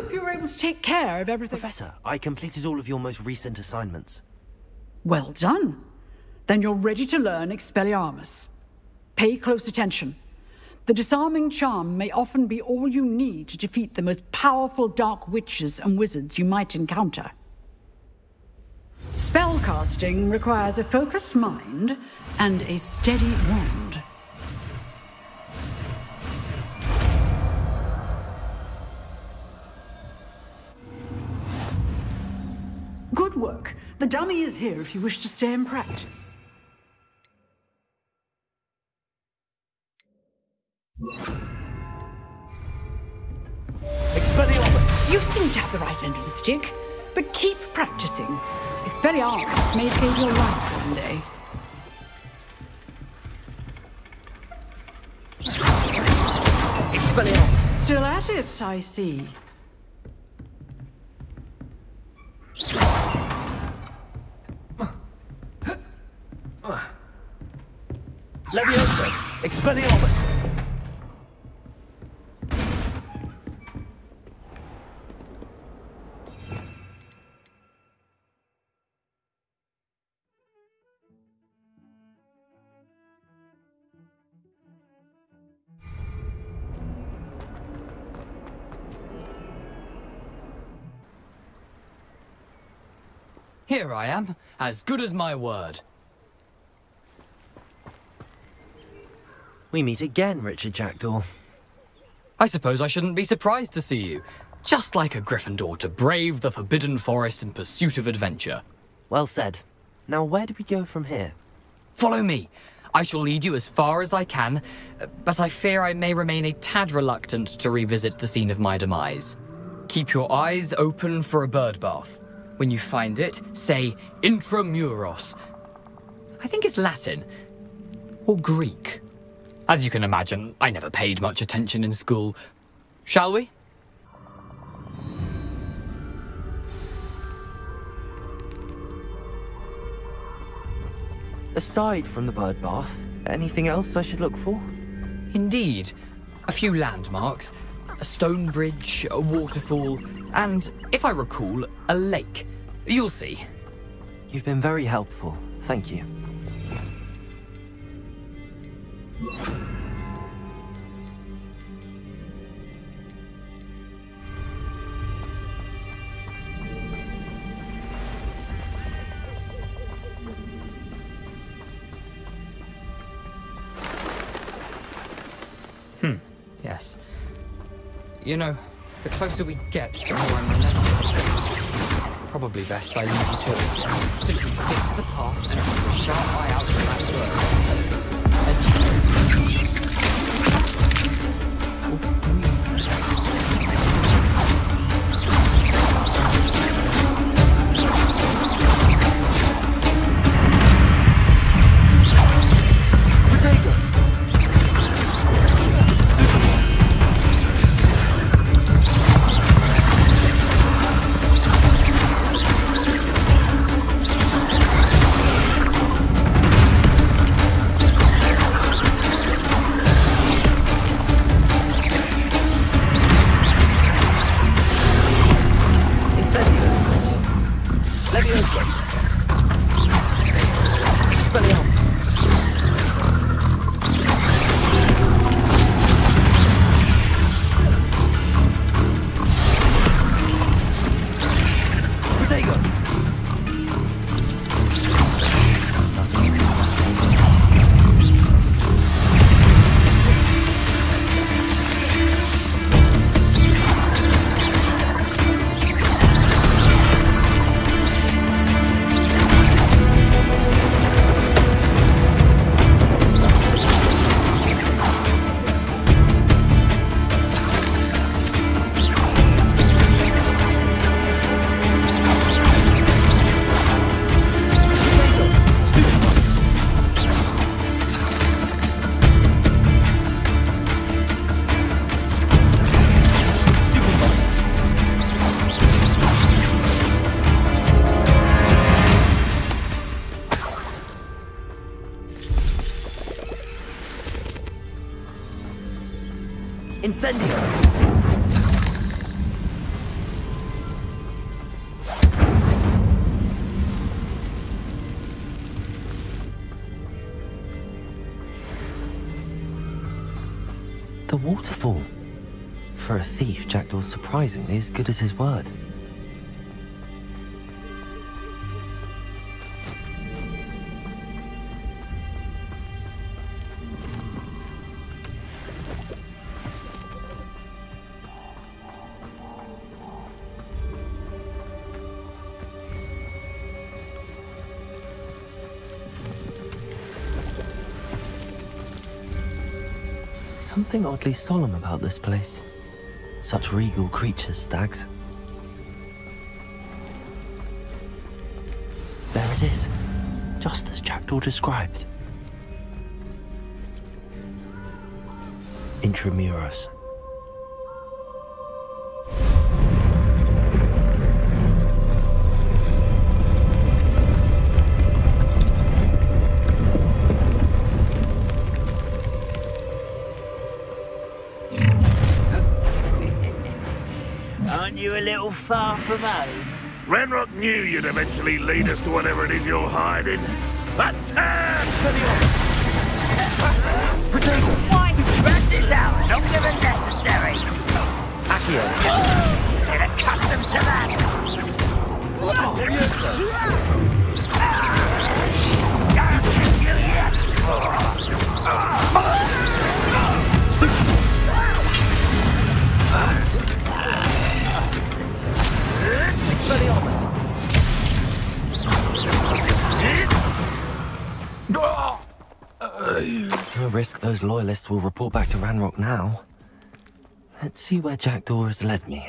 hope you were able to take care of everything. Professor, I completed all of your most recent assignments. Well done. Then you're ready to learn Expelliarmus. Pay close attention. The disarming charm may often be all you need to defeat the most powerful dark witches and wizards you might encounter. Spellcasting requires a focused mind and a steady wand. Good work. The dummy is here if you wish to stay and practice. Expelliarmus! You seem to have the right end of the stick, but keep practicing. Expelliarmus may save your life one day. Expelliarmus! Still at it, I see. Leviosa! Expelliarmus! Here I am, as good as my word. We meet again, Richard Jackdaw. I suppose I shouldn't be surprised to see you. Just like a Gryffindor to brave the Forbidden Forest in pursuit of adventure. Well said. Now where do we go from here? Follow me. I shall lead you as far as I can, but I fear I may remain a tad reluctant to revisit the scene of my demise. Keep your eyes open for a bird bath. When you find it, say intramuros. I think it's Latin. Or Greek. As you can imagine, I never paid much attention in school. Shall we? Aside from the bird bath, anything else I should look for? Indeed. A few landmarks. A stone bridge, a waterfall, and, if I recall, a lake. You'll see. You've been very helpful. Thank you. Yes. You know, the closer we get, the more I'm relentless. Probably best I leave you to it. Simply stick to the path and keep a sharp eye out for that bird. Incendio! The waterfall. For a thief, Jackdaw's surprisingly as good as his word. Something oddly solemn about this place. Such regal creatures, stags. There it is, just as Jackdaw described. Intramuros. Aren't you a little far from home? Ranrock knew you'd eventually lead us to whatever it is you're hiding. Attack! Why drag this out longer than necessary? Accio! Get accustomed to that! Can't catch you yet! Expelliarmus! No risk those loyalists will report back to Ranrock now. Let's see where Jackdaw has led me.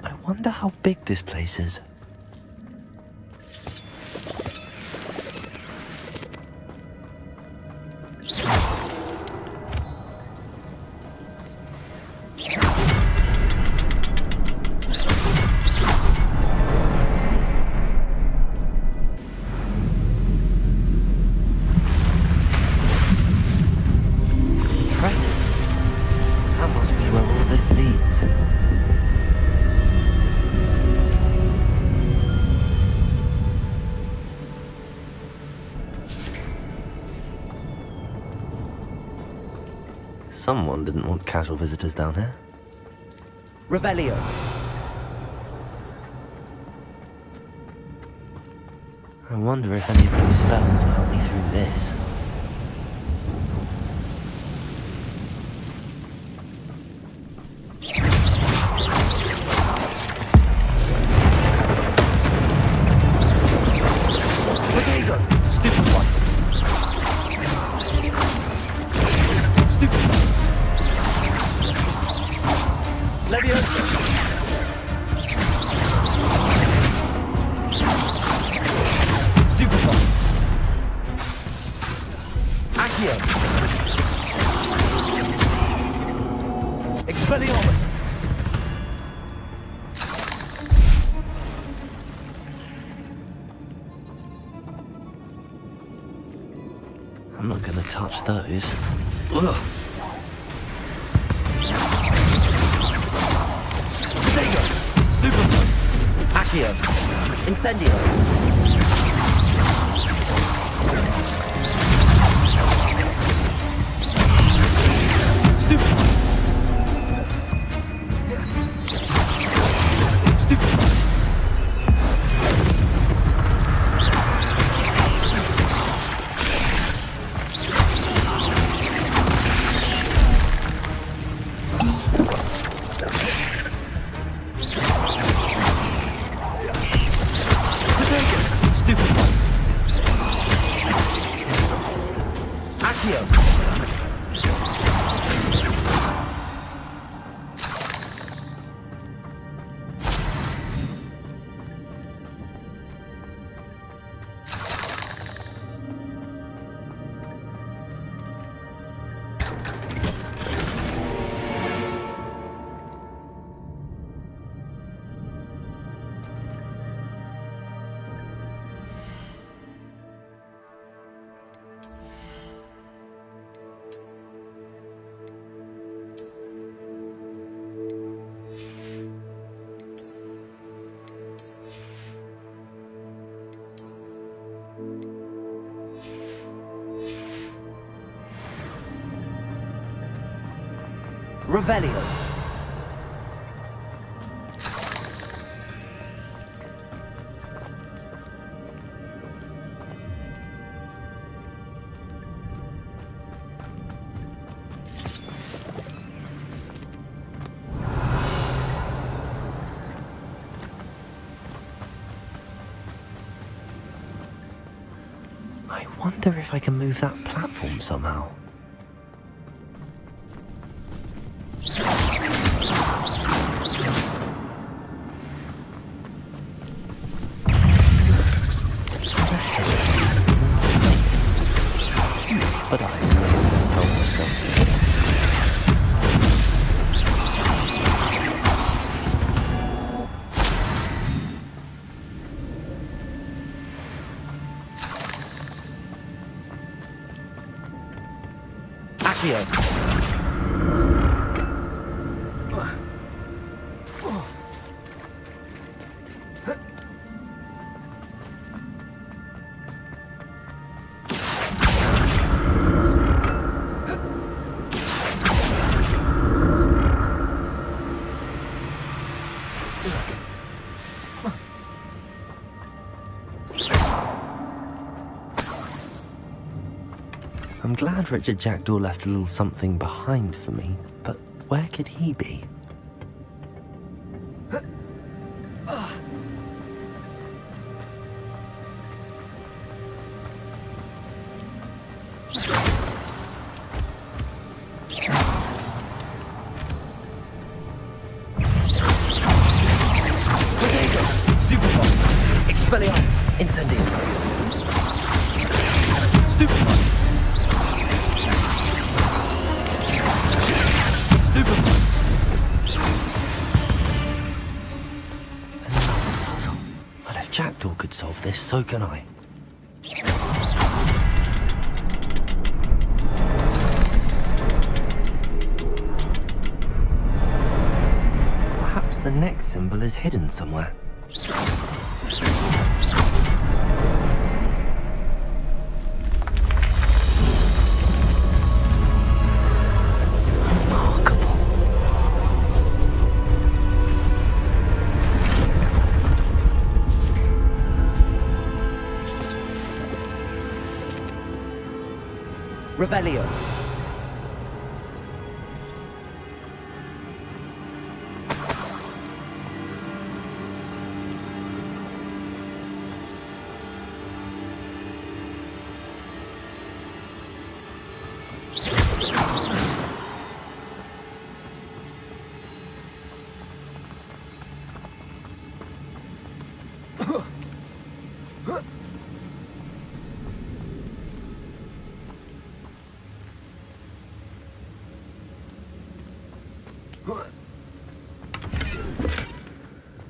I wonder how big this place is. Impressive. That must be where all this leads. Someone didn't want casual visitors down here. Revelio. I wonder if any of these spells will help me through this. Stupid one. Stupid one. Leviosa. Stupid one. Accio. Expelliarmus. I'm not gonna touch those. Ugh. Stego. Stupid one. Accio. Incendio. Stupid one. Stupid one. Take it! Revelio. I wonder if I can move that platform somehow. But I told myself to do this. Accio. I'm glad Richard Jackdaw left a little something behind for me, but where could he be? Expelliarmus. Incendio. Stupefy. Stupefy. Another puzzle. Well, if Jackdaw could solve this, so can I. Perhaps the next symbol is hidden somewhere. Revelio.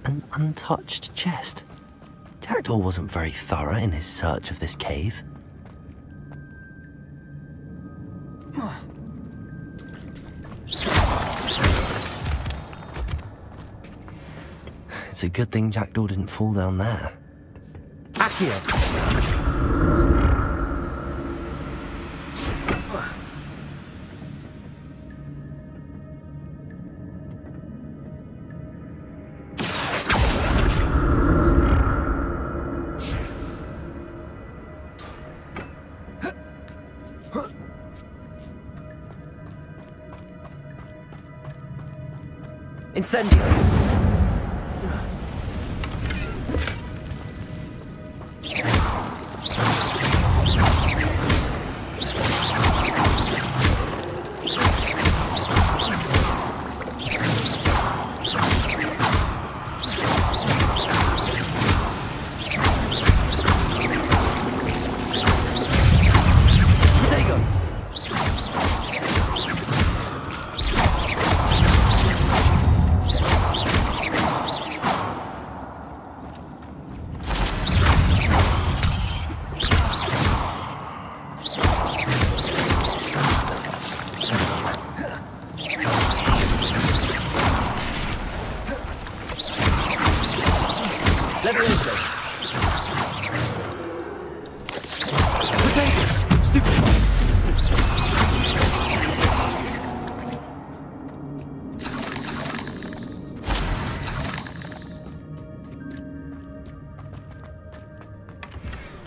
An untouched chest. Jackdaw wasn't very thorough in his search of this cave. It's a good thing Jackdaw didn't fall down there. Accio. Incendio.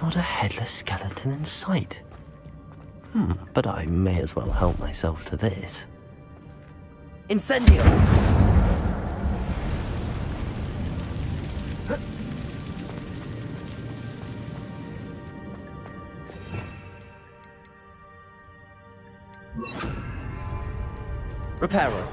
Not a headless skeleton in sight. But I may as well help myself to this. Incendio! Reparo.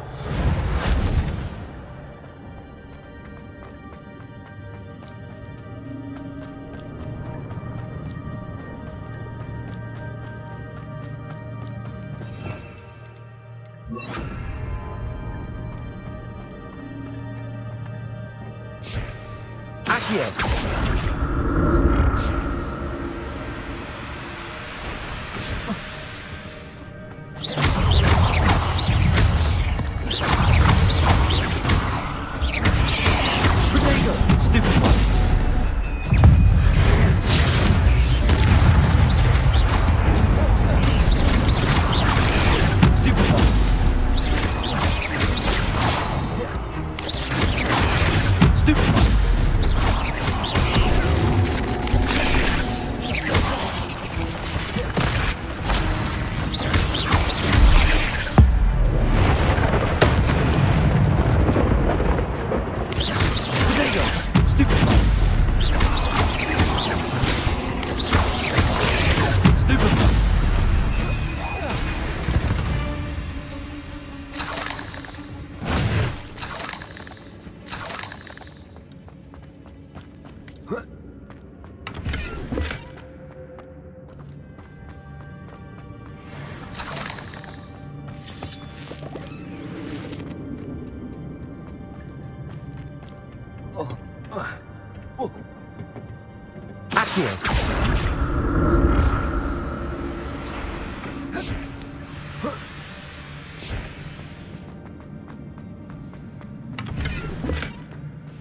Accio.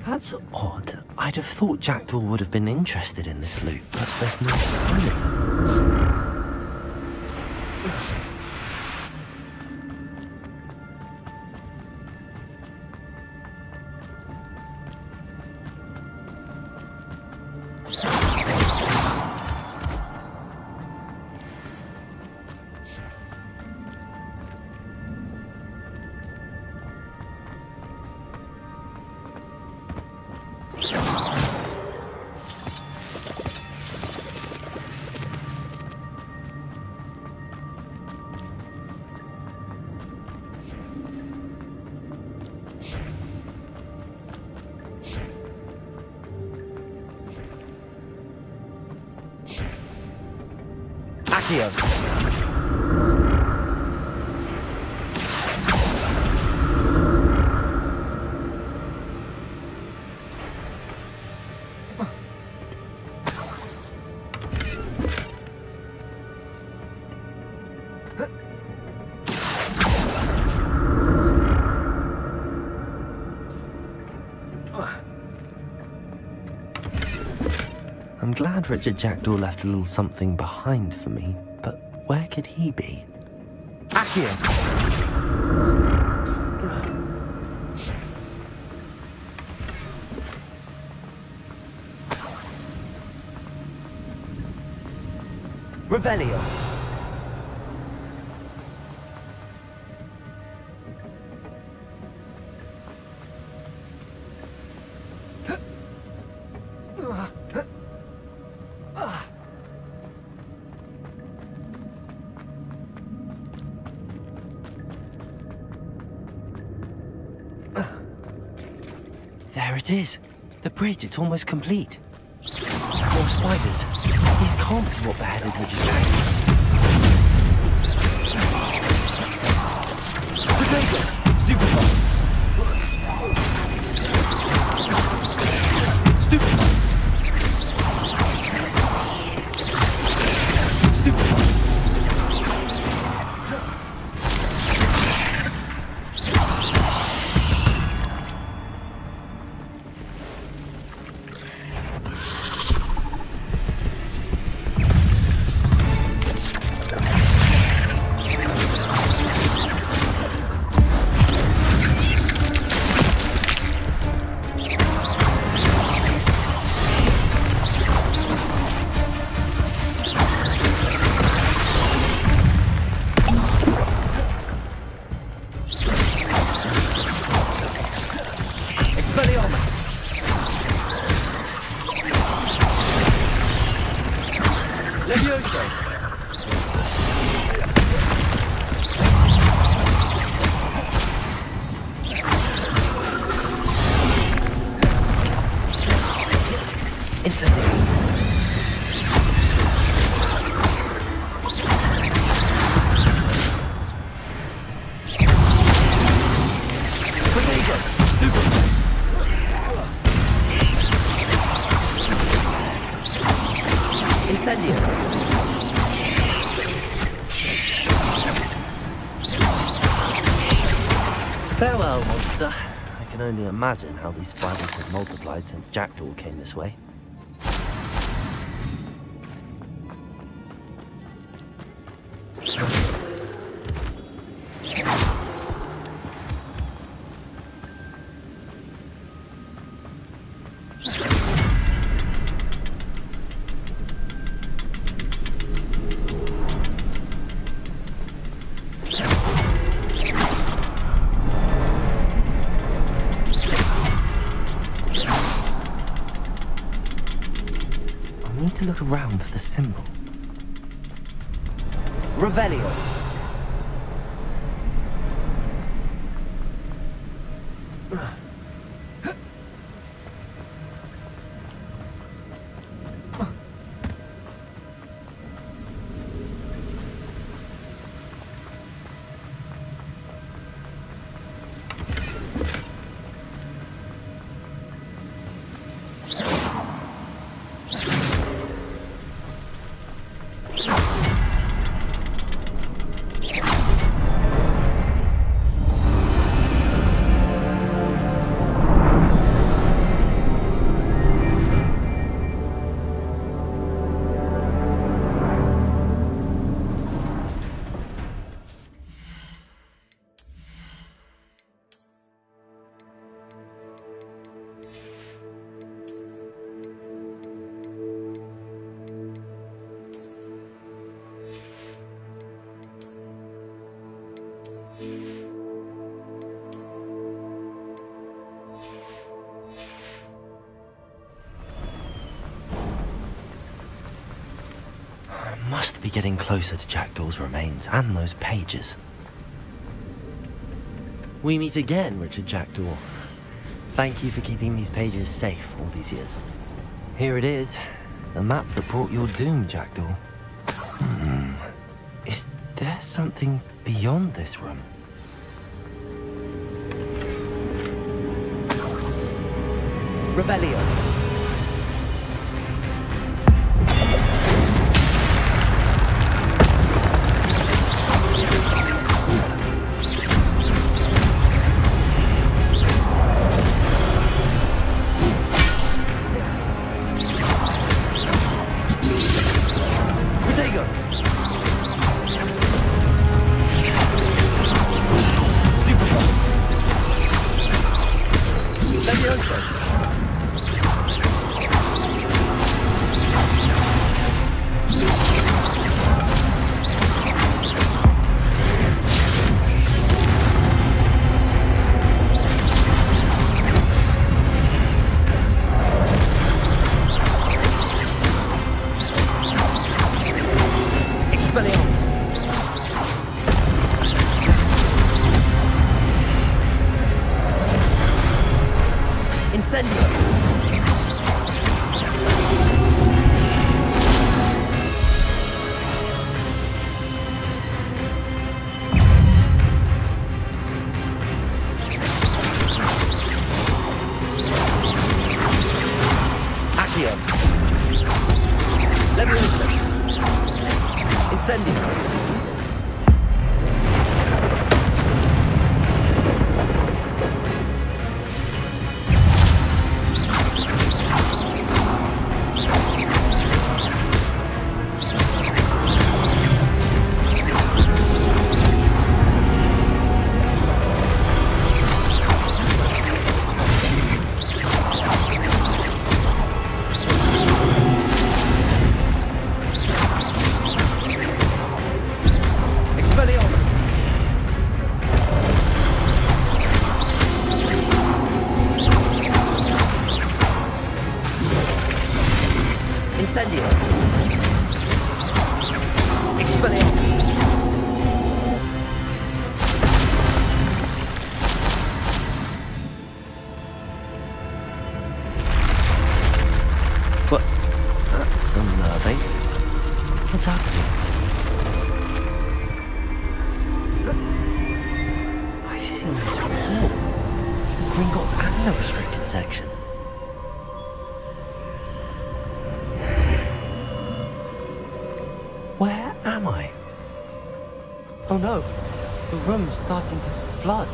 That's odd. I'd have thought Jackdaw would have been interested in this loot, but there's no sign of him. I'm glad Richard Jackdaw left a little something behind for me, but where could he be? Accio! Revelio. There it is. The bridge, it's almost complete. More spiders. These can't be what beheaded Richard Jackdaw. Farewell, monster. I can only imagine how these spiders have multiplied since Jackdaw came this way. To look around for the symbol. Revelio. Must be getting closer to Jackdaw's remains and those pages. We meet again, Richard Jackdaw. Thank you for keeping these pages safe all these years. Here it is, the map that brought your doom, Jackdaw. Is there something beyond this room? Revelio. Expelliarmus! What? That's unnerving. What's happening? I've seen this before. Gringotts and the restricted section. Where am I? Oh no, the room's starting to flood.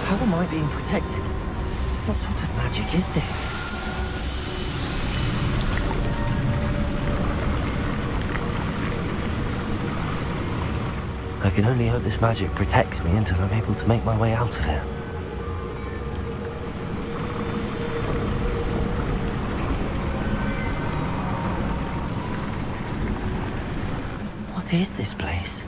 How am I being protected? What sort of magic is this? I can only hope this magic protects me until I'm able to make my way out of here. What is this place?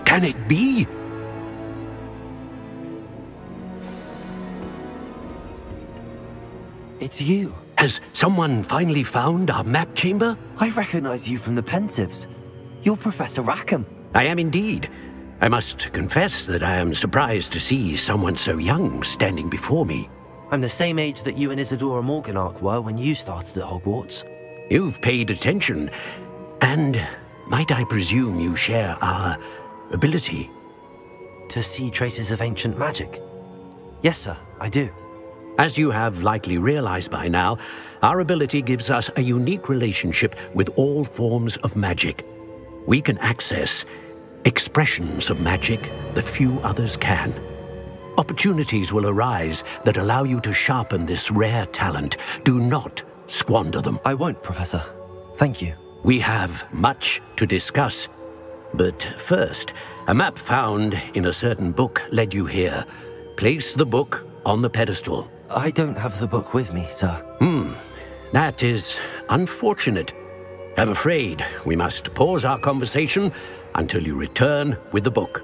Can it be? It's you. Has someone finally found our map chamber? I recognize you from the Pensives. You're Professor Rackham. I am indeed. I must confess that I am surprised to see someone so young standing before me. I'm the same age that you and Isadora Morganach were when you started at Hogwarts. You've paid attention, and might I presume you share our ability? To see traces of ancient magic? Yes, sir, I do. As you have likely realized by now, our ability gives us a unique relationship with all forms of magic. We can access expressions of magic that few others can. Opportunities will arise that allow you to sharpen this rare talent. Do not squander them. I won't, Professor. Thank you. We have much to discuss. But first, a map found in a certain book led you here. Place the book on the pedestal. I don't have the book with me, sir. That is unfortunate. I'm afraid we must pause our conversation until you return with the book.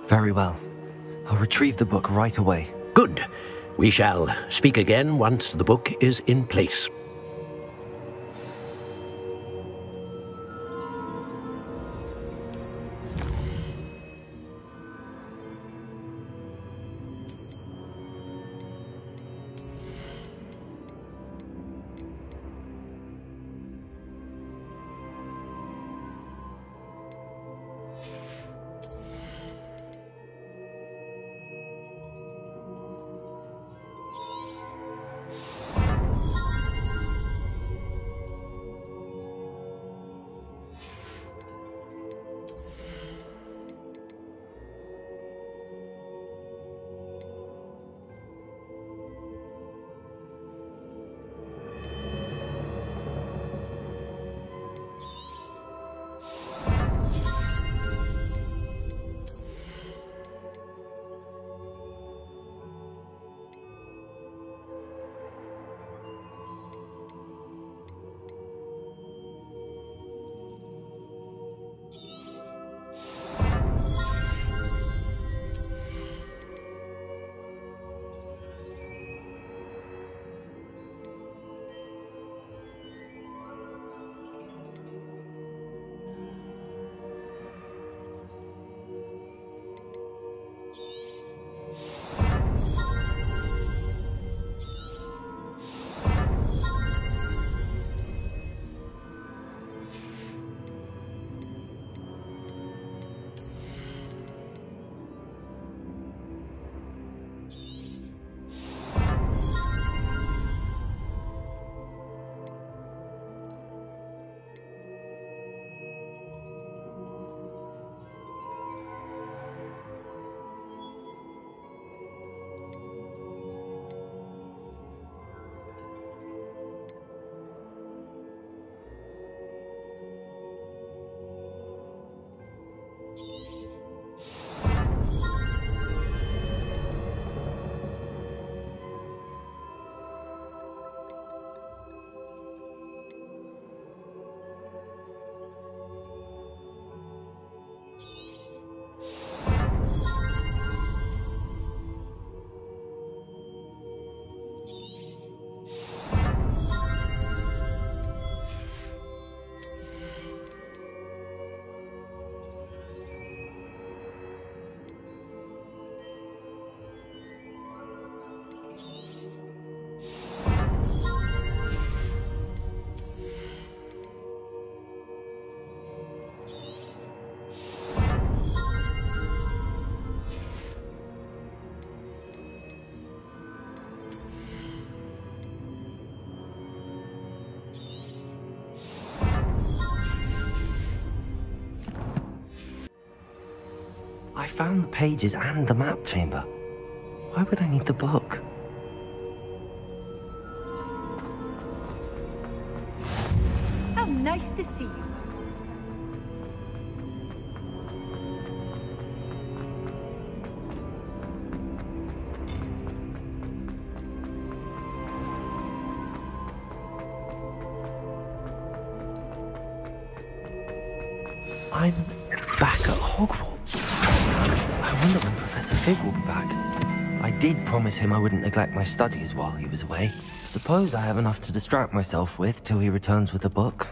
Very well. I'll retrieve the book right away. Good. We shall speak again once the book is in place. I found the pages and the map chamber. Why would I need the book? How nice to see you. I'm back at Hogwarts. I wonder when Professor Fig will be back. I did promise him I wouldn't neglect my studies while he was away. Suppose I have enough to distract myself with till he returns with the book.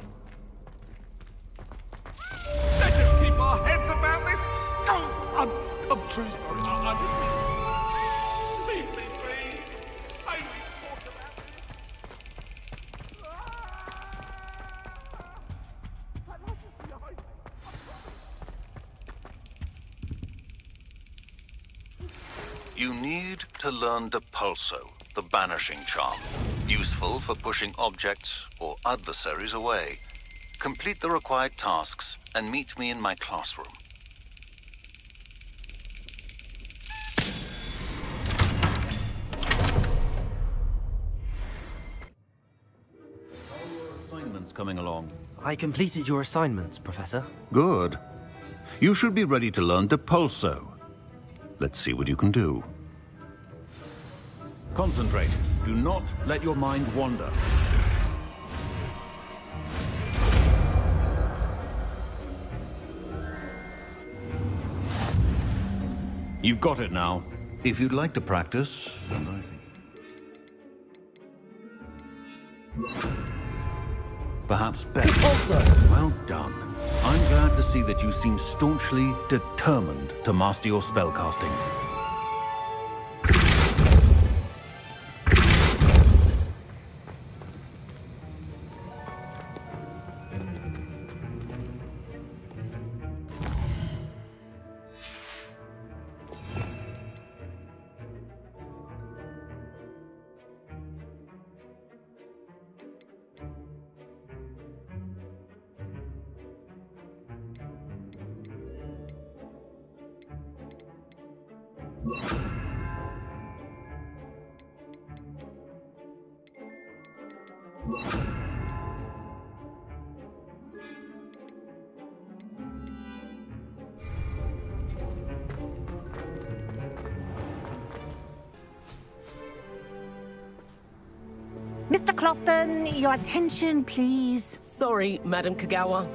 Let's just keep our heads about this. Oh, I'm true sorry. Please. I talk about this. You need to learn Depulso, the banishing charm. Useful for pushing objects or adversaries away. Complete the required tasks and meet me in my classroom. Assignments coming along. I completed your assignments, Professor. Good. You should be ready to learn Depulso. Let's see what you can do. Concentrate. Do not let your mind wander. You've got it now. If you'd like to practice, and I think... Perhaps better. Well done. I'm glad to see that you seem staunchly determined to master your spellcasting. Mr. Clopton, your attention, please. Sorry, Madam Kagawa.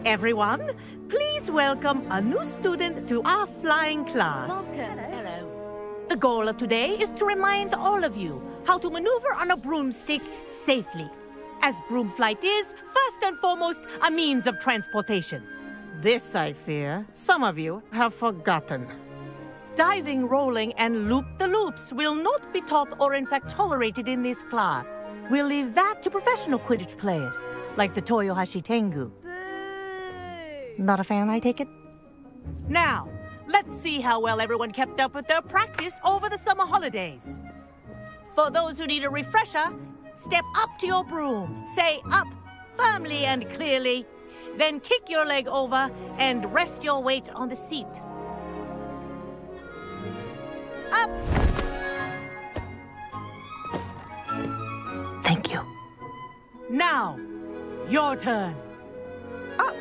Everyone, please welcome a new student to our flying class. Welcome. Hello. The goal of today is to remind all of you how to maneuver on a broomstick safely, as broom flight is, first and foremost, a means of transportation. This, I fear, some of you have forgotten. Diving, rolling, and loop-the-loops will not be taught or in fact tolerated in this class. We'll leave that to professional Quidditch players, like the Toyohashi Tengu. Boo. Not a fan, I take it? Now, let's see how well everyone kept up with their practice over the summer holidays. For those who need a refresher, step up to your broom, say up firmly and clearly, then kick your leg over and rest your weight on the seat. Up! Thank you. Now, your turn. Up.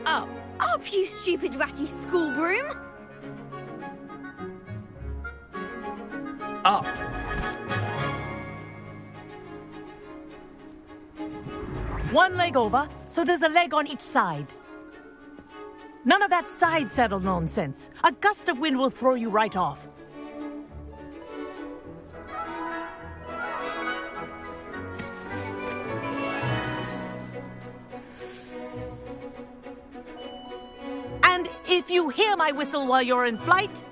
Up. Up, you stupid ratty school broom. Up. One leg over, so there's a leg on each side. None of that side saddle nonsense. A gust of wind will throw you right off. And if you hear my whistle while you're in flight,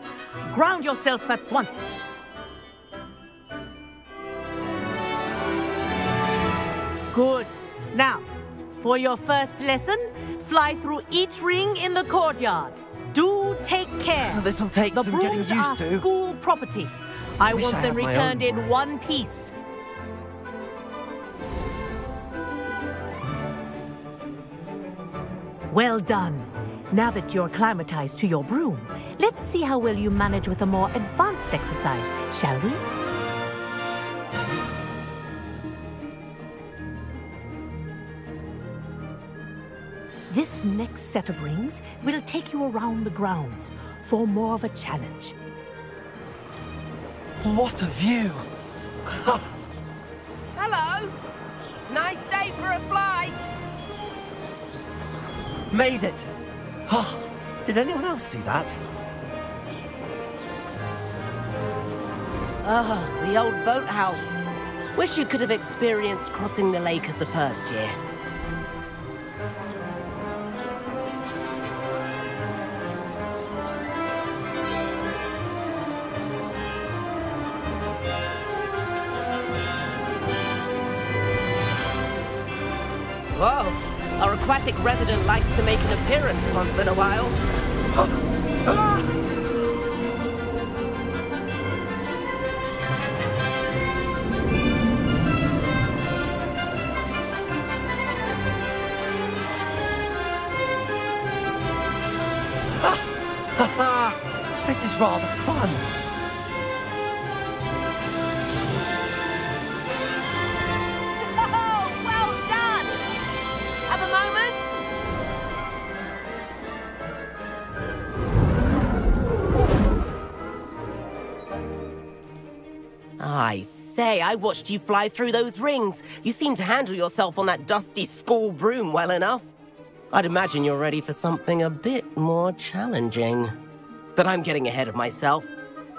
ground yourself at once. Good. Now, for your first lesson, fly through each ring in the courtyard. Do take care. This'll take the some getting brooms used are to. School property. I Wish want I them had my returned own in broom. one piece. Well done. Now that you're acclimatized to your broom, let's see how well you manage with a more advanced exercise, shall we? This next set of rings will take you around the grounds for more of a challenge. What a view! Hello! Nice day for a flight! Made it! Oh, did anyone else see that? Oh, the old boathouse. Wish you could have experienced crossing the lake as the first year. Whoa! Our aquatic resident likes to make an appearance once in a while. This is rather fun. Oh, well done! Have a moment? I say, I watched you fly through those rings. You seem to handle yourself on that dusty school broom well enough. I'd imagine you're ready for something a bit more challenging. But I'm getting ahead of myself.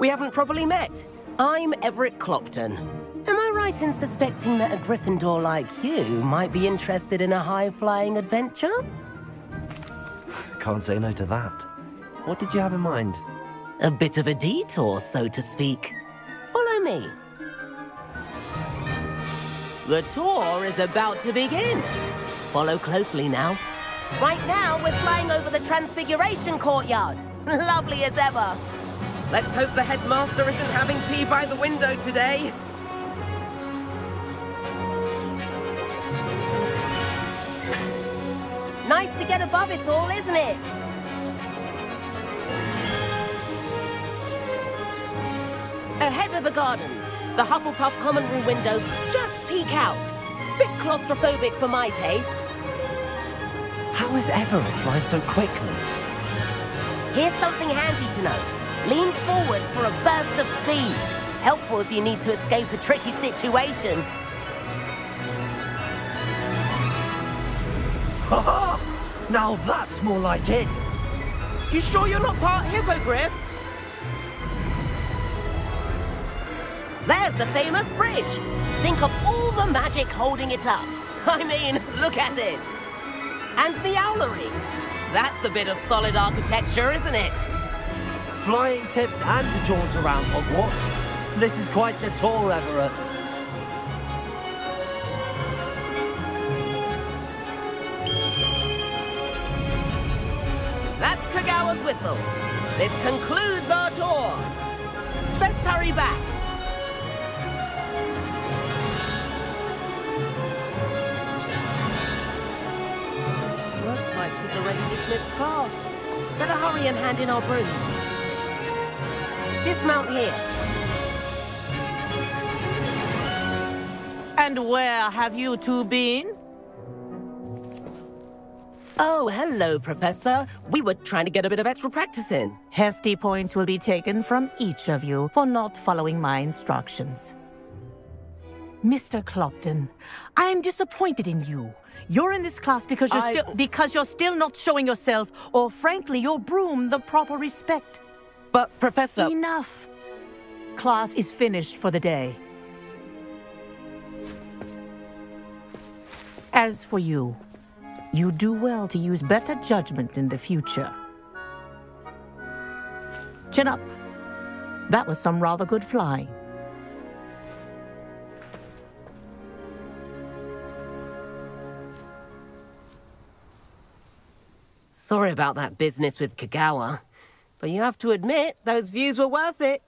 We haven't properly met. I'm Everett Clopton. Am I right in suspecting that a Gryffindor like you might be interested in a high-flying adventure? Can't say no to that. What did you have in mind? A bit of a detour, so to speak. Follow me. The tour is about to begin. Follow closely now. Right now, we're flying over the Transfiguration Courtyard. Lovely as ever. Let's hope the headmaster isn't having tea by the window today. Nice to get above it all, isn't it? Ahead of the gardens, the Hufflepuff common room windows just peek out. Bit claustrophobic for my taste. How is Everett flying so quickly? Here's something handy to know. Lean forward for a burst of speed. Helpful if you need to escape a tricky situation. Ha! Now that's more like it. You sure you're not part hippogriff? There's the famous bridge. Think of all the magic holding it up. I mean, look at it. And the owlery. That's a bit of solid architecture, isn't it? Flying tips and a jaunt around Hogwarts. This is quite the tour, Everett. That's Kagawa's whistle. This concludes our tour. Best hurry back. Looks like she's already dismissed class. Better hurry and hand in our brooms. Dismount here. And where have you two been? Oh, hello, Professor. We were trying to get a bit of extra practice in. Hefty points will be taken from each of you for not following my instructions. Mr. Clopton, I am disappointed in you. You're in this class because you're still not showing yourself, or frankly, your broom the proper respect. But, Professor... Enough. Class is finished for the day. As for you, you do well to use better judgment in the future. Chin up. That was some rather good flying. Sorry about that business with Kagawa, but you have to admit, those views were worth it.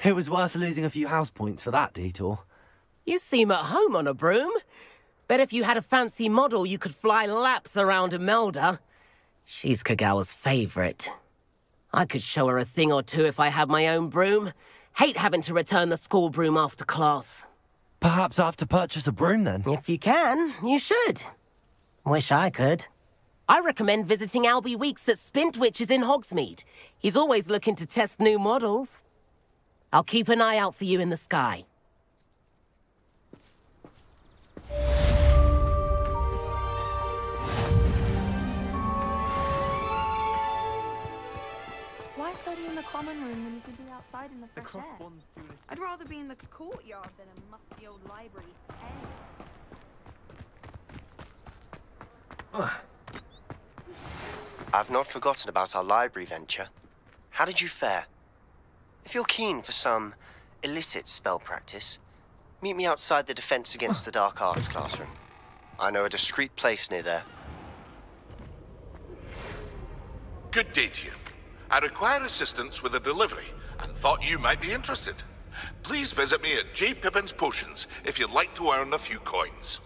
It was worth losing a few house points for that detour. You seem at home on a broom. Bet if you had a fancy model, you could fly laps around Imelda. She's Kagawa's favorite. I could show her a thing or two if I had my own broom. Hate having to return the school broom after class. Perhaps I have to purchase a broom then? If you can, you should. Wish I could. I recommend visiting Albie Weeks at Spintwitches in Hogsmeade. He's always looking to test new models. I'll keep an eye out for you in the sky. Why study in the common room when you could be outside in the fresh air? I'd rather be in the courtyard than a musty old library. I've not forgotten about our library venture. How did you fare? If you're keen for some illicit spell practice, meet me outside the Defense Against the Dark Arts classroom. I know a discreet place near there. Good day to you. I require assistance with a delivery and thought you might be interested. Please visit me at J. Pippin's Potions if you'd like to earn a few coins.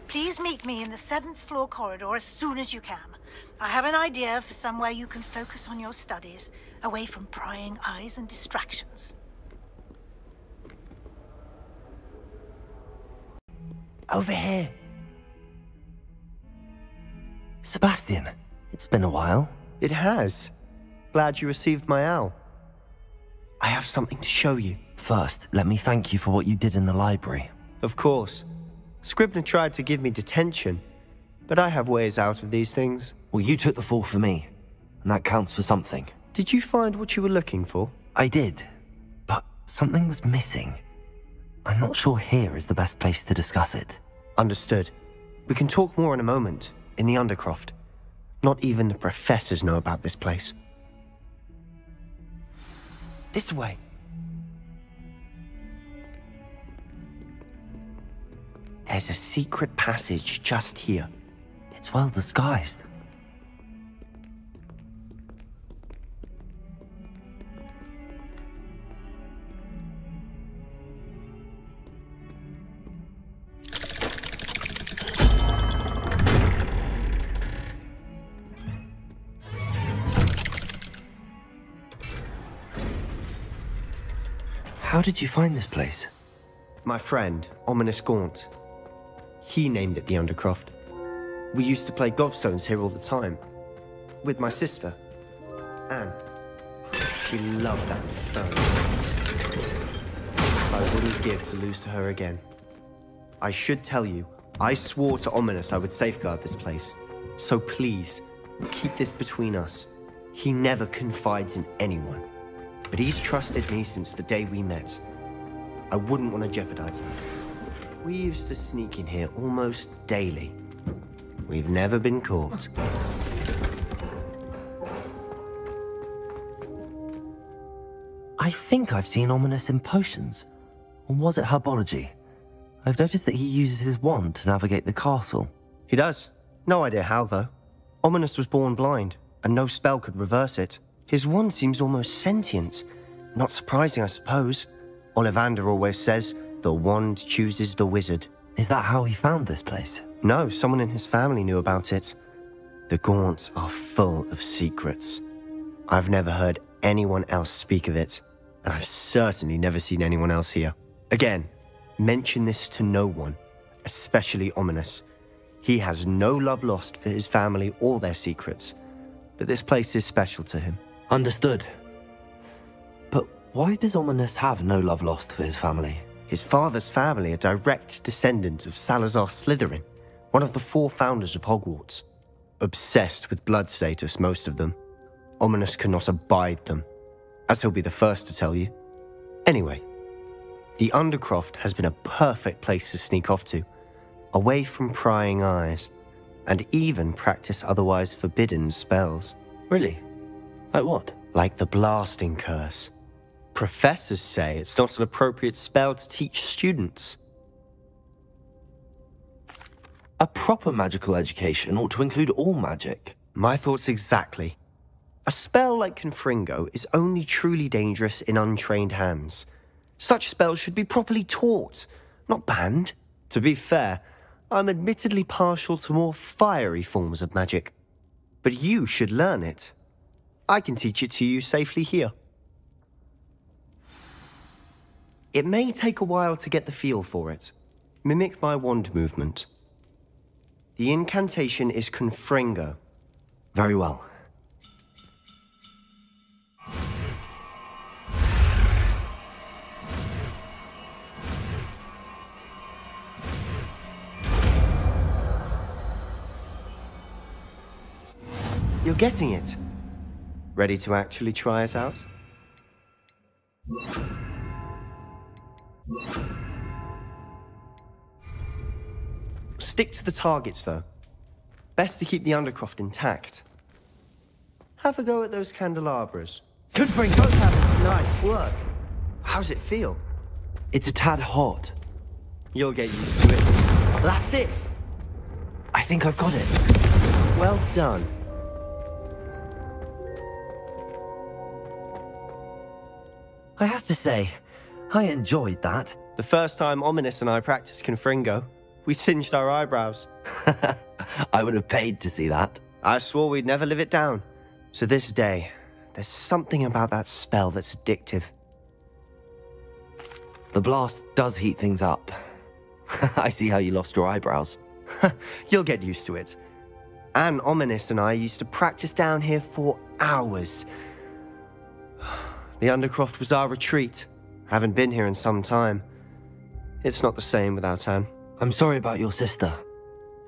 Please meet me in the 7th floor corridor as soon as you can. I have an idea for somewhere you can focus on your studies, away from prying eyes and distractions. Over here. Sebastian, it's been a while. It has. Glad you received my owl. I have something to show you. First, let me thank you for what you did in the library. Of course. Scribner tried to give me detention, but I have ways out of these things. Well, you took the fall for me, and that counts for something. Did you find what you were looking for? I did, but something was missing. I'm not sure here is the best place to discuss it. Understood. We can talk more in a moment, in the Undercroft. Not even the professors know about this place. This way. There's a secret passage just here. It's well disguised. How did you find this place? My friend, Ominous Gaunt. He named it the Undercroft. We used to play gobstones here all the time. With my sister, Anne. She loved that phone. I wouldn't give to lose to her again. I should tell you, I swore to Ominous I would safeguard this place. So please, keep this between us. He never confides in anyone. But he's trusted me since the day we met. I wouldn't want to jeopardize that. We used to sneak in here almost daily. We've never been caught. I think I've seen Ominous in potions. Or was it herbology? I've noticed that he uses his wand to navigate the castle. He does. No idea how, though. Ominous was born blind, and no spell could reverse it. His wand seems almost sentient. Not surprising, I suppose. Ollivander always says, the wand chooses the wizard. Is that how he found this place? No, someone in his family knew about it. The Gaunts are full of secrets. I've never heard anyone else speak of it, and I've certainly never seen anyone else here. Again, mention this to no one, especially Ominous. He has no love lost for his family or their secrets, but this place is special to him. Understood. But why does Ominous have no love lost for his family? His father's family are direct descendants of Salazar Slytherin, one of the 4 founders of Hogwarts. Obsessed with blood status, most of them. Ominous cannot abide them, as he'll be the first to tell you. Anyway, the Undercroft has been a perfect place to sneak off to, away from prying eyes, and even practice otherwise forbidden spells. Really? Like what? Like the blasting curse. Professors say it's not an appropriate spell to teach students. A proper magical education ought to include all magic. My thoughts exactly. A spell like Confringo is only truly dangerous in untrained hands. Such spells should be properly taught, not banned. To be fair, I'm admittedly partial to more fiery forms of magic. But you should learn it. I can teach it to you safely here. It may take a while to get the feel for it. Mimic my wand movement. The incantation is Confringo. Very well. You're getting it. Ready to actually try it out? Stick to the targets, though. Best to keep the Undercroft intact. Have a go at those candelabras. Good for you both have it. Nice work. How's it feel? It's a tad hot. You'll get used to it. That's it! I think I've got it. Well done. I have to say, I enjoyed that. The first time Ominous and I practiced Confringo, we singed our eyebrows. I would have paid to see that. I swore we'd never live it down. So this day, there's something about that spell that's addictive. The blast does heat things up. I see how you lost your eyebrows. You'll get used to it. Anne, Ominous and I used to practice down here for hours. The Undercroft was our retreat. Haven't been here in some time. It's not the same without Anne. I'm sorry about your sister.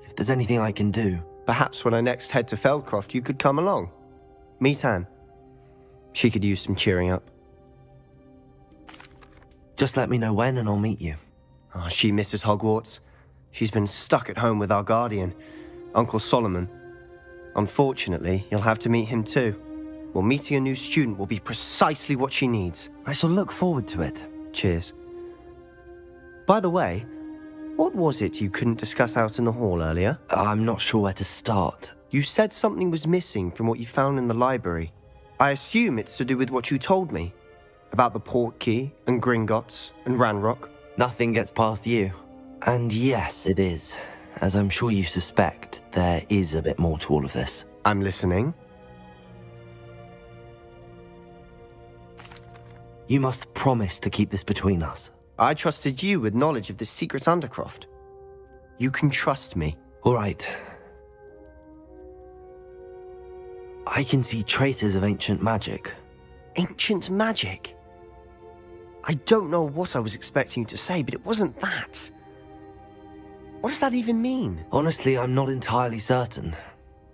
If there's anything I can do... Perhaps when I next head to Feldcroft, you could come along. Meet Anne. She could use some cheering up. Just let me know when and I'll meet you. Oh, she misses Hogwarts. She's been stuck at home with our guardian, Uncle Solomon. Unfortunately, you'll have to meet him too. Well, meeting a new student will be precisely what she needs. I shall look forward to it. Cheers. By the way, what was it you couldn't discuss out in the hall earlier? I'm not sure where to start. You said something was missing from what you found in the library. I assume it's to do with what you told me. About the Portkey, and Gringotts, and Ranrock. Nothing gets past you. And yes, it is. As I'm sure you suspect, there is a bit more to all of this. I'm listening. You must promise to keep this between us. I trusted you with knowledge of the secret Undercroft. You can trust me. All right. I can see traces of ancient magic. Ancient magic? I don't know what I was expecting you to say, but it wasn't that. What does that even mean? Honestly, I'm not entirely certain.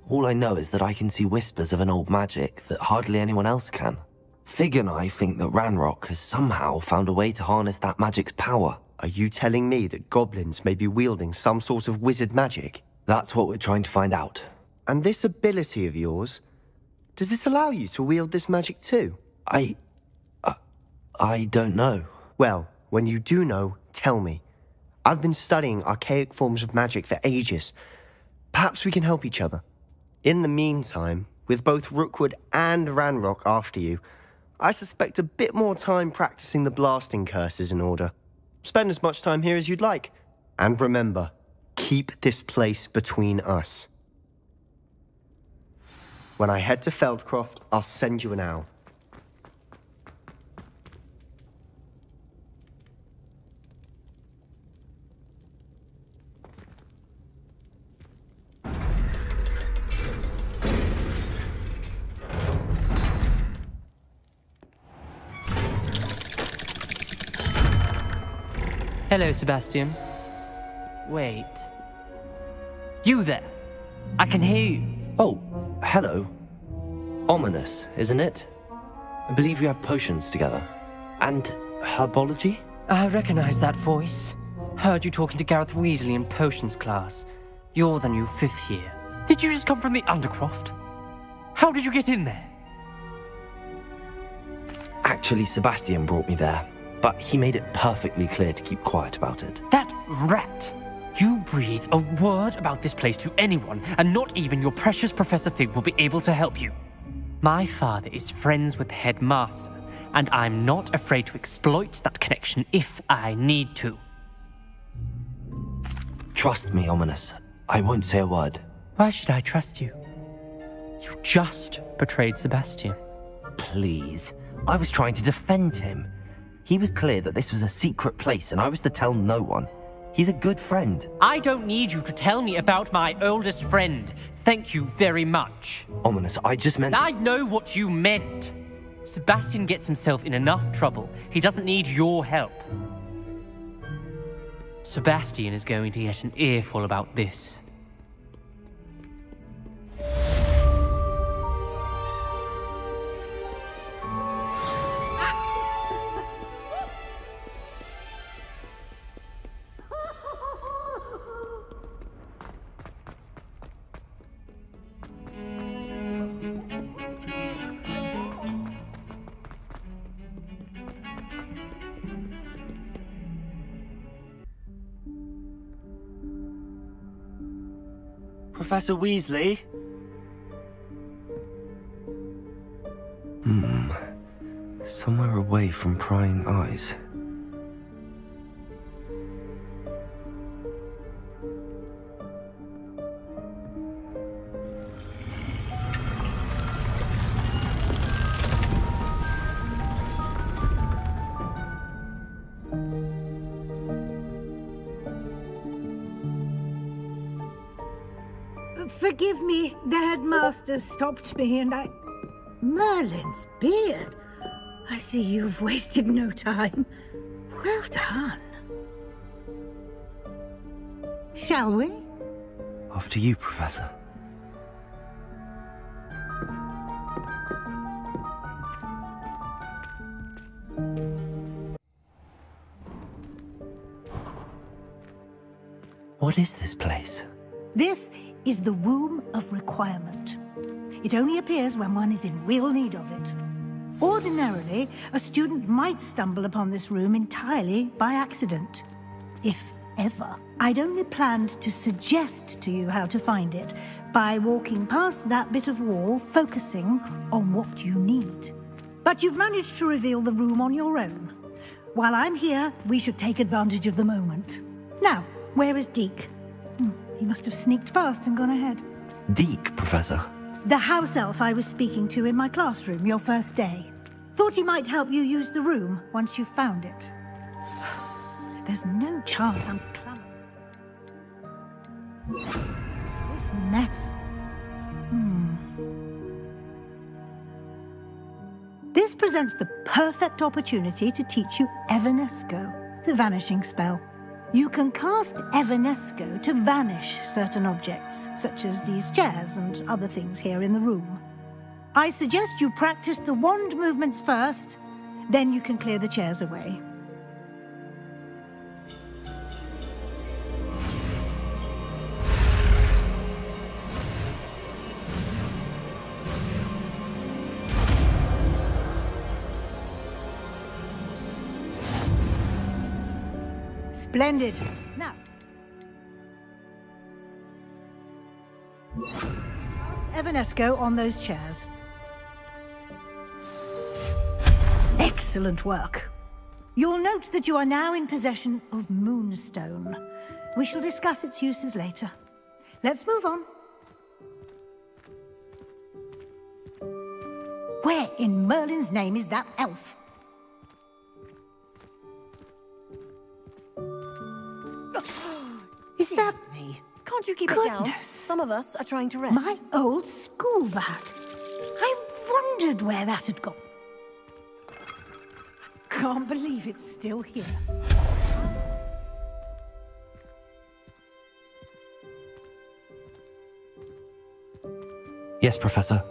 All I know is that I can see whispers of an old magic that hardly anyone else can. Fig and I think that Ranrock has somehow found a way to harness that magic's power. Are you telling me that goblins may be wielding some sort of wizard magic? That's what we're trying to find out. And this ability of yours, does it allow you to wield this magic too? I don't know. Well, when you do know, tell me. I've been studying archaic forms of magic for ages. Perhaps we can help each other. In the meantime, with both Rookwood and Ranrock after you, I suspect a bit more time practicing the blasting curse is in order. Spend as much time here as you'd like. And remember, keep this place between us. When I head to Feldcroft, I'll send you an owl. Hello, Sebastian. Wait. You there? I can hear you. Oh, hello. Ominous, isn't it? I believe we have potions together. And herbology? I recognize that voice. Heard you talking to Gareth Weasley in potions class. You're the new 5th year. Did you just come from the Undercroft? How did you get in there? Actually, Sebastian brought me there. But he made it perfectly clear to keep quiet about it. That rat! You breathe a word about this place to anyone, and not even your precious Professor Fig will be able to help you. My father is friends with the headmaster, and I'm not afraid to exploit that connection if I need to. Trust me, Ominous. I won't say a word. Why should I trust you? You just betrayed Sebastian. Please. I was trying to defend him. He was clear that this was a secret place and I was to tell no one. He's a good friend. I don't need you to tell me about my oldest friend. Thank you very much. Ominous, I just meant... I know what you meant. Sebastian gets himself in enough trouble. He doesn't need your help. Sebastian is going to get an earful about this. Professor Weasley? Somewhere away from prying eyes. Forgive me, the headmaster stopped me and I... Merlin's beard. I see you've wasted no time. Well done. Shall we? After you, Professor. What is this place? This is the Room of Requirement. It only appears when one is in real need of it. Ordinarily, a student might stumble upon this room entirely by accident. If ever. I'd only planned to suggest to you how to find it by walking past that bit of wall, focusing on what you need. But you've managed to reveal the room on your own. While I'm here, we should take advantage of the moment. Now, where is Deke? He must have sneaked past and gone ahead. Deke, Professor. The house elf I was speaking to in my classroom your first day. Thought he might help you use the room once you've found it. There's no chance I'm clumsy. This mess. This presents the perfect opportunity to teach you Evanesco, the vanishing spell. You can cast Evanesco to vanish certain objects, such as these chairs and other things here in the room. I suggest you practice the wand movements first, then you can clear the chairs away. Splendid. Now, cast Evanesco on those chairs. Excellent work. You'll note that you are now in possession of Moonstone. We shall discuss its uses later. Let's move on. Where in Merlin's name is that elf? Is that me? Can't you keep it Goodness. down? Some of us are trying to rest. My old school bag. I wondered where that had gone. Can't believe it's still here. Yes, Professor.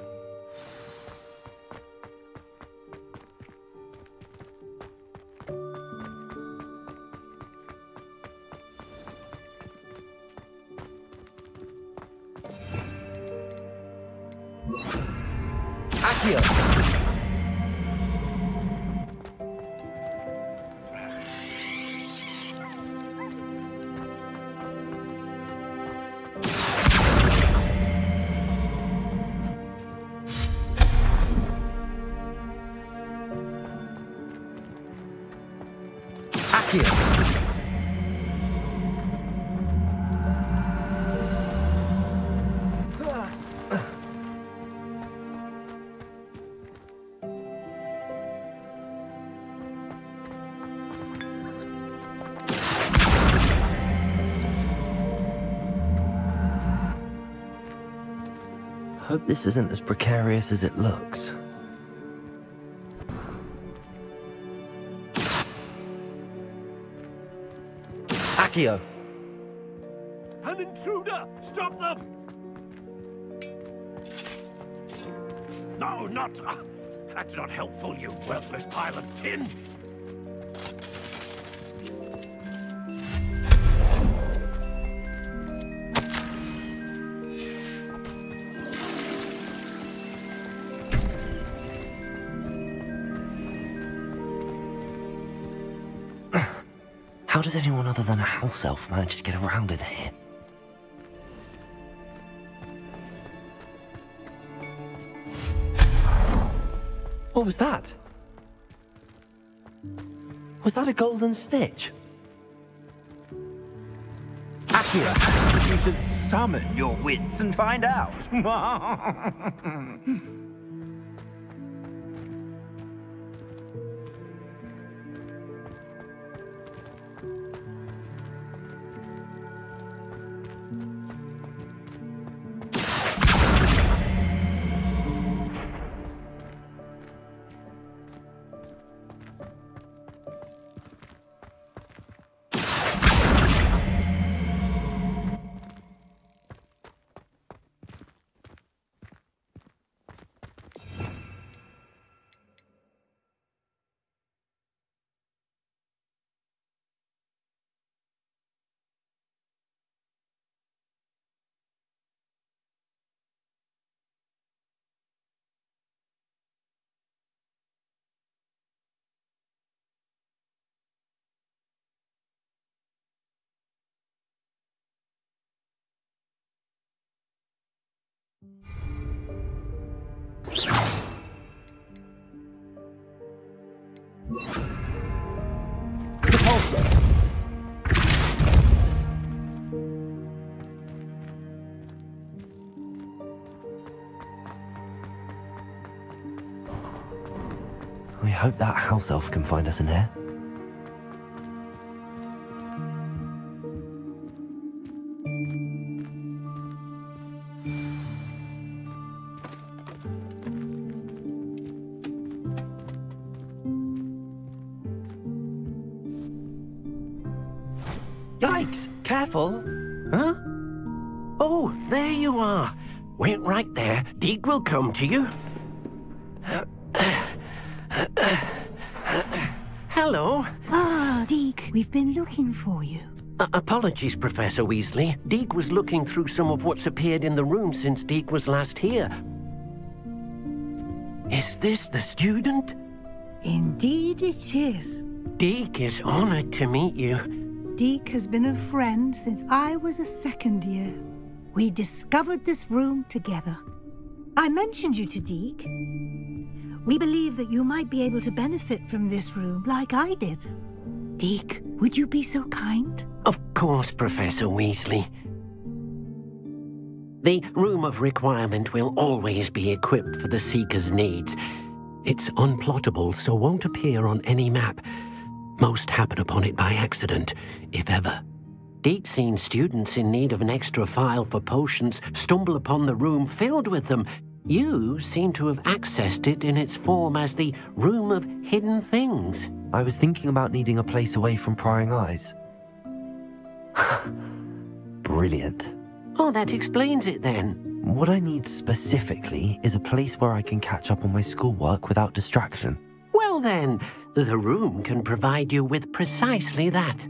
Hope this isn't as precarious as it looks. Accio! An intruder! Stop them! No, not... that's not helpful, you worthless pile of tin! How does anyone other than a house elf manage to get around in here? What was that? Was that a golden snitch? Akira, you should summon your wits and find out. We hope that house elf can find us in here. Yikes! Careful! Huh? Oh, there you are. Wait right there. Deke will come to you. Hello. Ah, Deke, we've been looking for you. Apologies, Professor Weasley. Deke was looking through some of what's appeared in the room since Deke was last here. Is this the student? Indeed it is. Deke is honored to meet you. Deke has been a friend since I was a second year. We discovered this room together. I mentioned you to Deke. We believe that you might be able to benefit from this room like I did. Deke, would you be so kind? Of course, Professor Weasley. The Room of Requirement will always be equipped for the Seeker's needs. It's unplottable, so won't appear on any map. Most happen upon it by accident, if ever. Deke's seen students in need of an extra file for potions stumble upon the room filled with them. You seem to have accessed it in its form as the Room of Hidden Things. I was thinking about needing a place away from prying eyes. Brilliant. Oh, that explains it then. What I need specifically is a place where I can catch up on my schoolwork without distraction. Well then, the room can provide you with precisely that.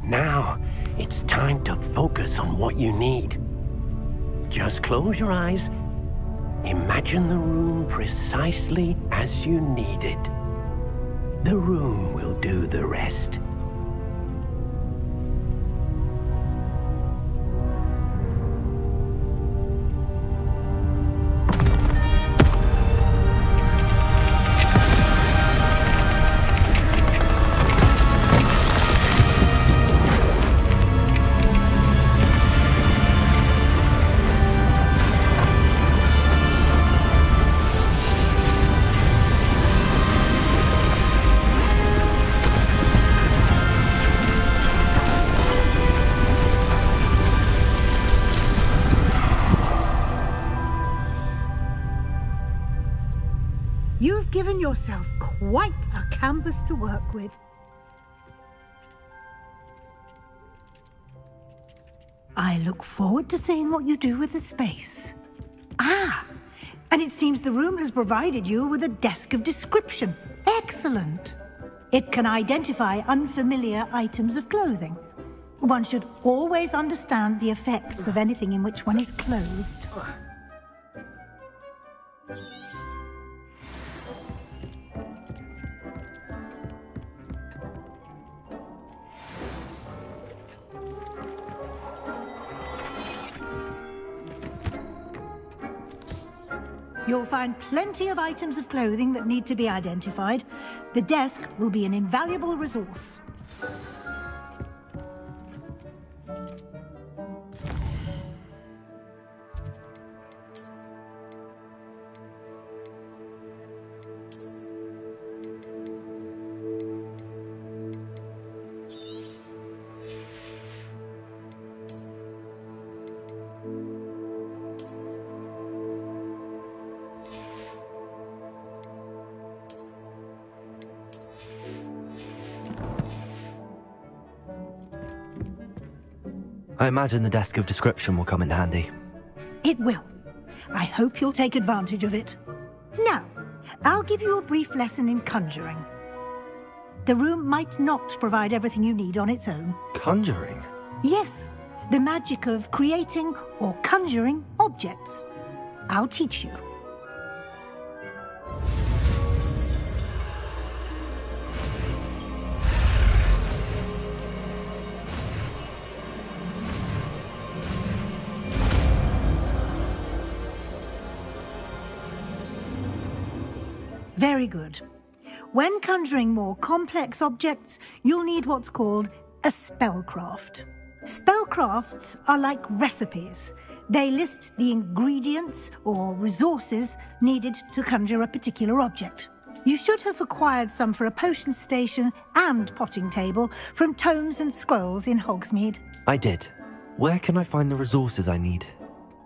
Now, it's time to focus on what you need. Just close your eyes. Imagine the room precisely as you need it. The room will do the rest. You've given yourself quite a canvas to work with. I look forward to seeing what you do with the space. Ah, and it seems the room has provided you with a desk of description. Excellent. It can identify unfamiliar items of clothing. One should always understand the effects of anything in which one is clothed. You'll find plenty of items of clothing that need to be identified. The desk will be an invaluable resource. I imagine the desk of description will come in handy. It will. I hope you'll take advantage of it. Now, I'll give you a brief lesson in conjuring. The room might not provide everything you need on its own. Conjuring? Yes, the magic of creating or conjuring objects. I'll teach you. Very good. When conjuring more complex objects, you'll need what's called a spellcraft. Spellcrafts are like recipes. They list the ingredients or resources needed to conjure a particular object. You should have acquired some for a potion station and potting table from tomes and scrolls in Hogsmeade. I did. Where can I find the resources I need?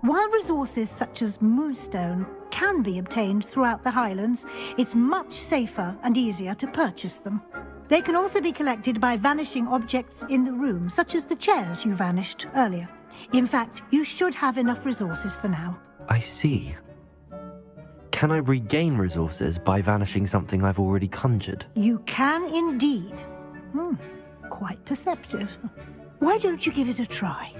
While resources such as moonstone can be obtained throughout the Highlands, it's much safer and easier to purchase them. They can also be collected by vanishing objects in the room, such as the chairs you vanished earlier. In fact, you should have enough resources for now. I see. Can I regain resources by vanishing something I've already conjured? You can indeed. Quite perceptive. Why don't you give it a try?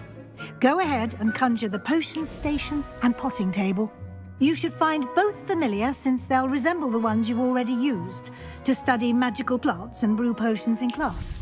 Go ahead and conjure the potion station and potting table. You should find both familiar, since they'll resemble the ones you've already used to study magical plants and brew potions in class.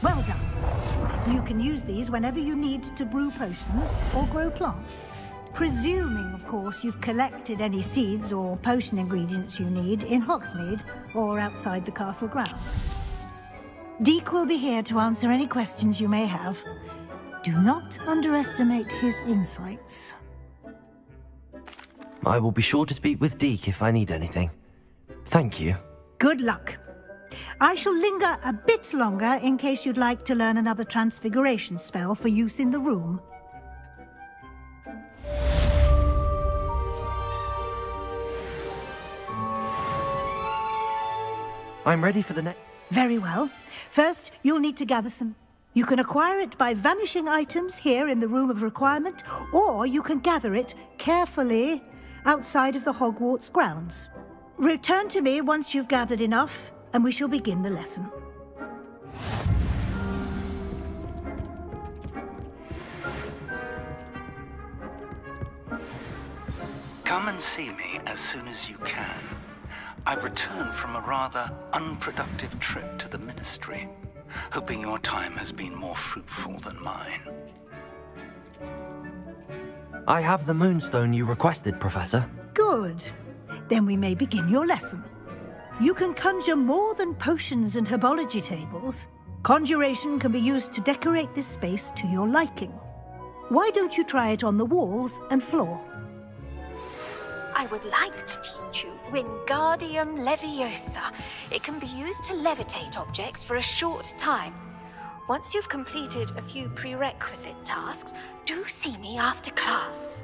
Well done. You can use these whenever you need to brew potions or grow plants. Presuming, of course, you've collected any seeds or potion ingredients you need in Hogsmeade or outside the castle grounds. Deek will be here to answer any questions you may have. Do not underestimate his insights. I will be sure to speak with Deek if I need anything. Thank you. Good luck. I shall linger a bit longer in case you'd like to learn another transfiguration spell for use in the room. I'm ready for the next... Very well. First, you'll need to gather some... You can acquire it by vanishing items here in the Room of Requirement, or you can gather it carefully outside of the Hogwarts grounds. Return to me once you've gathered enough, and we shall begin the lesson. Come and see me as soon as you can. I've returned from a rather unproductive trip to the Ministry, hoping your time has been more fruitful than mine. I have the moonstone you requested, Professor. Good. Then we may begin your lesson. You can conjure more than potions and herbology tables. Conjuration can be used to decorate this space to your liking. Why don't you try it on the walls and floor? I would like to teach you Wingardium Leviosa. It can be used to levitate objects for a short time. Once you've completed a few prerequisite tasks, do see me after class.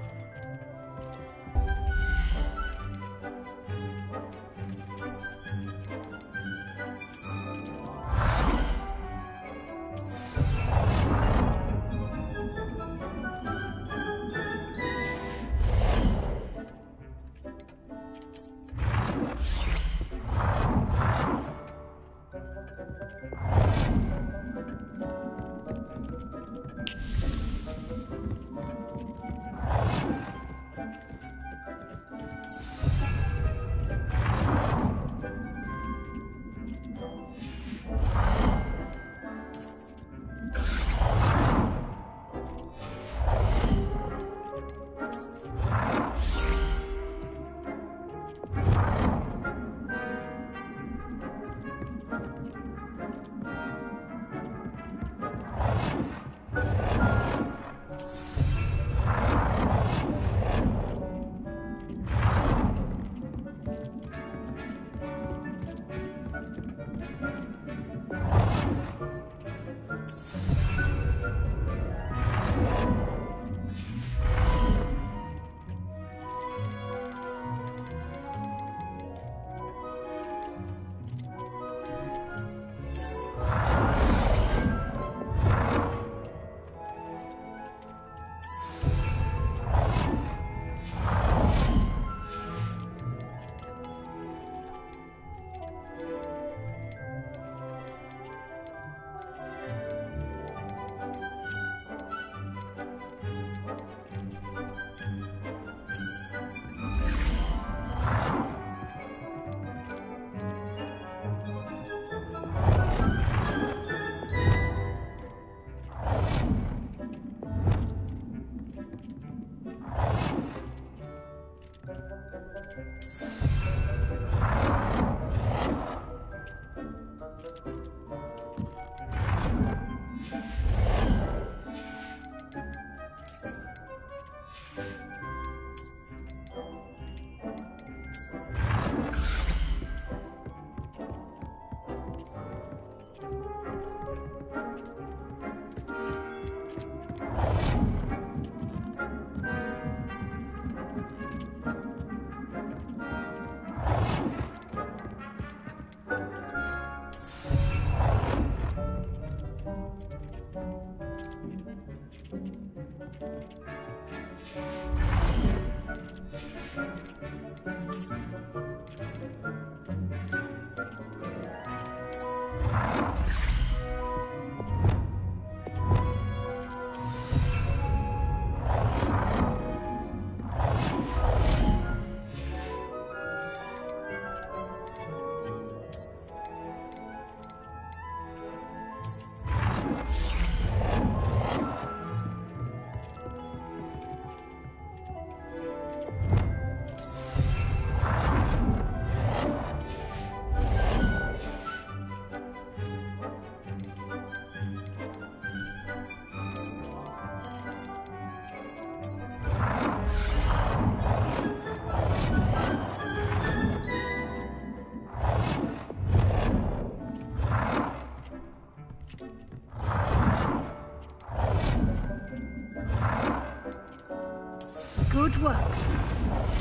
Good work.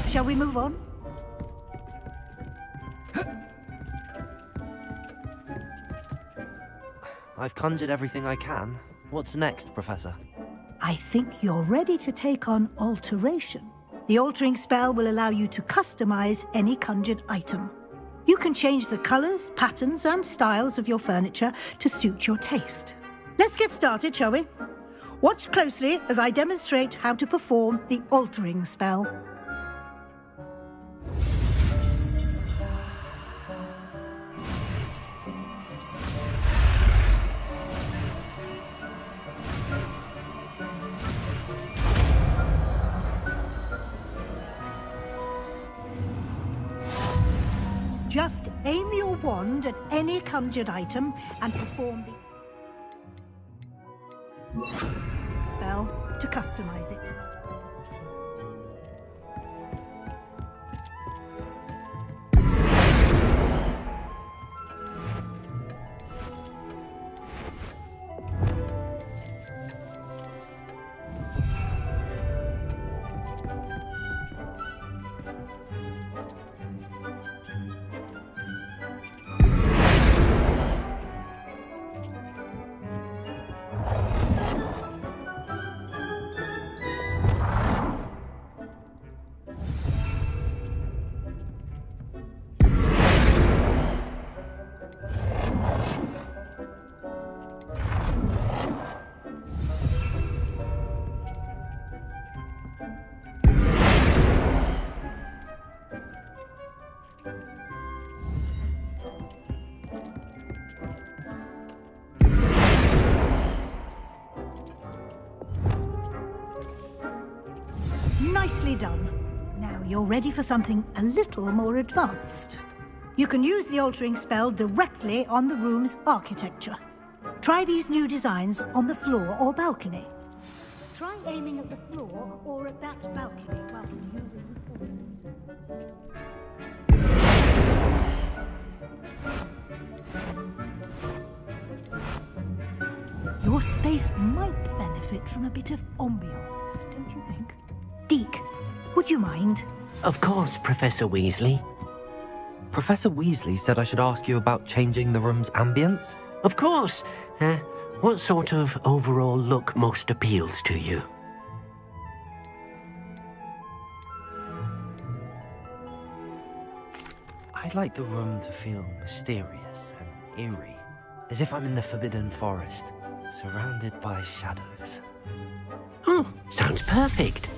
Shall we move on? I've conjured everything I can. What's next, Professor? I think you're ready to take on alteration. The altering spell will allow you to customize any conjured item. You can change the colors, patterns, and styles of your furniture to suit your taste. Let's get started, shall we? Watch closely as I demonstrate how to perform the altering spell. Just aim your wand at any conjured item and perform the spell to customize it. Nicely done. Now you're ready for something a little more advanced. You can use the altering spell directly on the room's architecture. Try these new designs on the floor or balcony. Try aiming at the floor or at that balcony while using the Your space might benefit from a bit of ambiance, don't you think? Deke, would you mind? Of course, Professor Weasley. Professor Weasley said I should ask you about changing the room's ambience? Of course. What sort of overall look most appeals to you? I'd like the room to feel mysterious and eerie, as if I'm in the Forbidden Forest, surrounded by shadows. Oh, sounds perfect.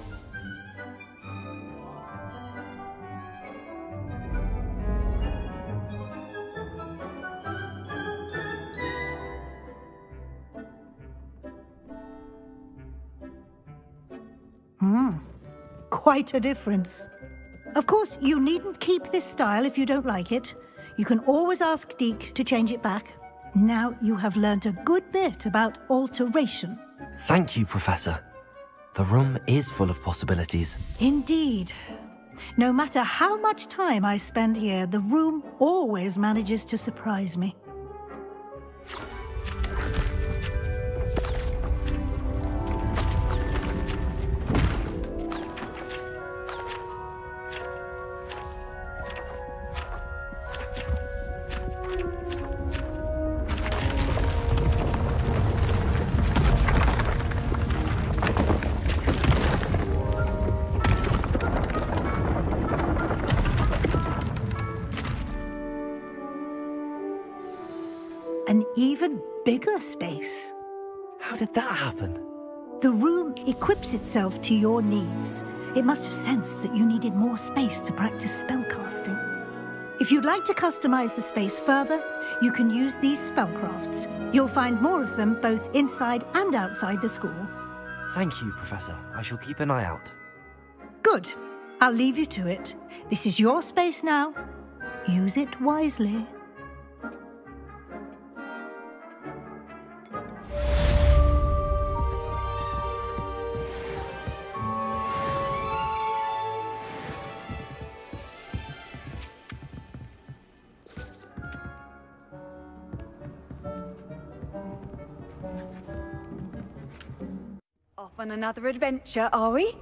Quite a difference. Of course, you needn't keep this style if you don't like it. You can always ask Deke to change it back. Now you have learnt a good bit about alteration. Thank you, Professor. The room is full of possibilities. Indeed. No matter how much time I spend here, the room always manages to surprise me. An even bigger space. How did that happen? The room equips itself to your needs. It must have sensed that you needed more space to practice spellcasting. If you'd like to customize the space further, you can use these spellcrafts. You'll find more of them both inside and outside the school. Thank you, Professor. I shall keep an eye out. Good. I'll leave you to it. This is your space now. Use it wisely. On another adventure, are we?